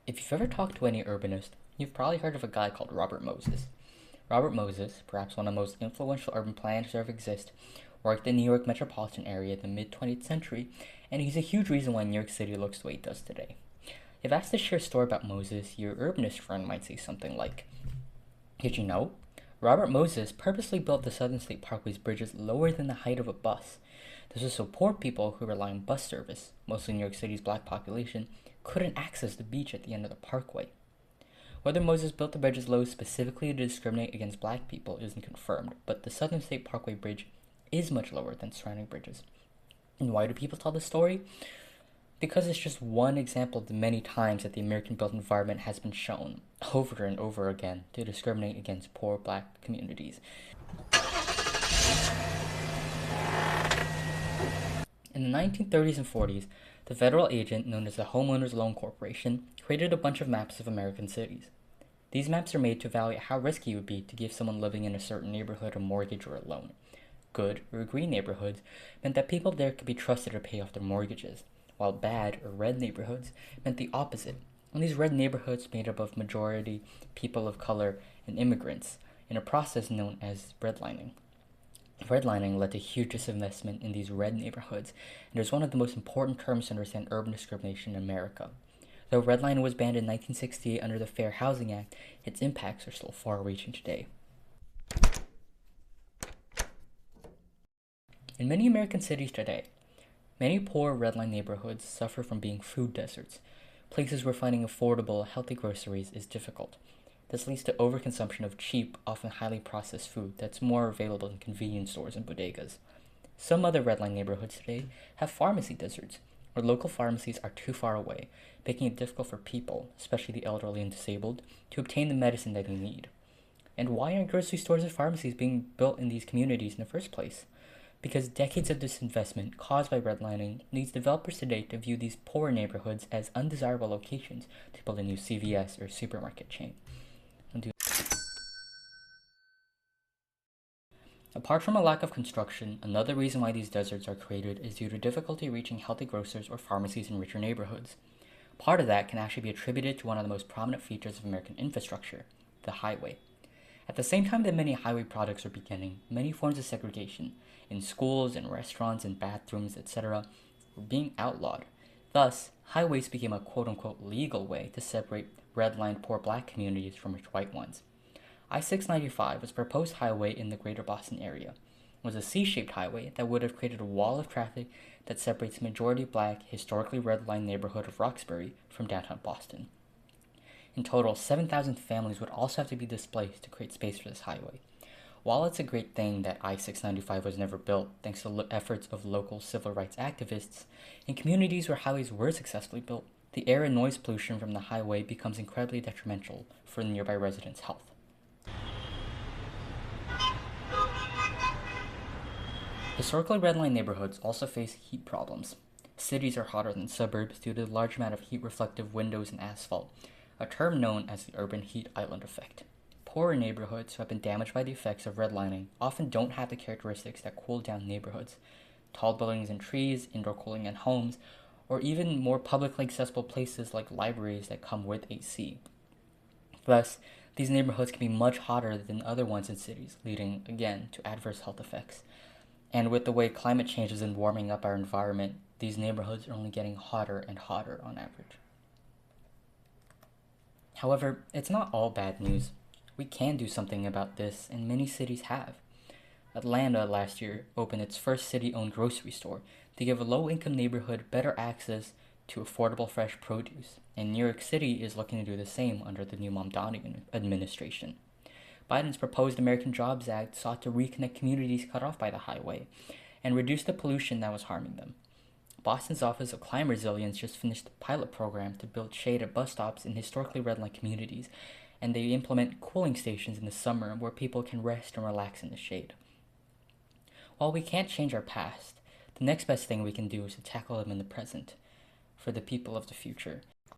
If you've ever talked to any urbanist, you've probably heard of a guy called Robert Moses. Robert Moses, perhaps one of the most influential urban planners to ever exist, worked in the New York metropolitan area in the mid 20th century, and he's a huge reason why New York City looks the way it does today. If asked to share a story about Moses, your urbanist friend might say something like, "Did you know? Robert Moses purposely built the Southern State Parkway's bridges lower than the height of a bus. This was so poor people who rely on bus service, mostly New York City's black population, couldn't access the beach at the end of the parkway." Whether Moses built the bridges low specifically to discriminate against black people isn't confirmed, but the Southern State Parkway Bridge is much lower than surrounding bridges. And why do people tell this story? Because it's just one example of the many times that the American built environment has been shown, over and over again, to discriminate against poor black communities. In the 1930s and 40s, the federal agent known as the Homeowners Loan Corporation created a bunch of maps of American cities. These maps are made to evaluate how risky it would be to give someone living in a certain neighborhood a mortgage or a loan. Good or green neighborhoods meant that people there could be trusted to pay off their mortgages, while bad or red neighborhoods meant the opposite. And these red neighborhoods made up of majority people of color and immigrants in a process known as redlining. Redlining led to huge disinvestment in these red neighborhoods, and is one of the most important terms to understand urban discrimination in America. Though redlining was banned in 1968 under the Fair Housing Act, its impacts are still far-reaching today. In many American cities today, many poor redline neighborhoods suffer from being food deserts, places where finding affordable, healthy groceries is difficult. This leads to overconsumption of cheap, often highly processed food that's more available in convenience stores and bodegas. Some other redline neighborhoods today have pharmacy deserts, where local pharmacies are too far away, making it difficult for people, especially the elderly and disabled, to obtain the medicine that they need. And why aren't grocery stores and pharmacies being built in these communities in the first place? Because decades of disinvestment caused by redlining leads developers today to view these poor neighborhoods as undesirable locations to build a new CVS or supermarket chain. Apart from a lack of construction, another reason why these deserts are created is due to difficulty reaching healthy grocers or pharmacies in richer neighborhoods. Part of that can actually be attributed to one of the most prominent features of American infrastructure, the highway. At the same time that many highway products are beginning, many forms of segregation, in schools, in restaurants, in bathrooms, etc., were being outlawed. Thus, highways became a quote-unquote legal way to separate redlined poor black communities from rich white ones. I-695 was a proposed highway in the greater Boston area. It was a C-shaped highway that would have created a wall of traffic that separates the majority black, historically redlined neighborhood of Roxbury from downtown Boston. In total, 7,000 families would also have to be displaced to create space for this highway. While it's a great thing that I-695 was never built thanks to the efforts of local civil rights activists, in communities where highways were successfully built, the air and noise pollution from the highway becomes incredibly detrimental for the nearby residents' health. Historically redlined neighborhoods also face heat problems. Cities are hotter than suburbs due to the large amount of heat-reflective windows and asphalt, a term known as the urban heat island effect. Poorer neighborhoods who have been damaged by the effects of redlining often don't have the characteristics that cool down neighborhoods. Tall buildings and trees, indoor cooling in homes, or even more publicly accessible places like libraries that come with AC. Thus, these neighborhoods can be much hotter than other ones in cities, leading, again, to adverse health effects. And with the way climate change is warming up our environment, these neighborhoods are only getting hotter and hotter on average. However, it's not all bad news. We can do something about this, and many cities have. Atlanta last year opened its first city-owned grocery store to give a low-income neighborhood better access to affordable fresh produce, and New York City is looking to do the same under the new Mamdani administration. Biden's proposed American Jobs Act sought to reconnect communities cut off by the highway and reduce the pollution that was harming them. Boston's Office of Climate Resilience just finished a pilot program to build shade at bus stops in historically redlined communities, and they implement cooling stations in the summer where people can rest and relax in the shade. While we can't change our past, the next best thing we can do is to tackle them in the present, for the people of the future.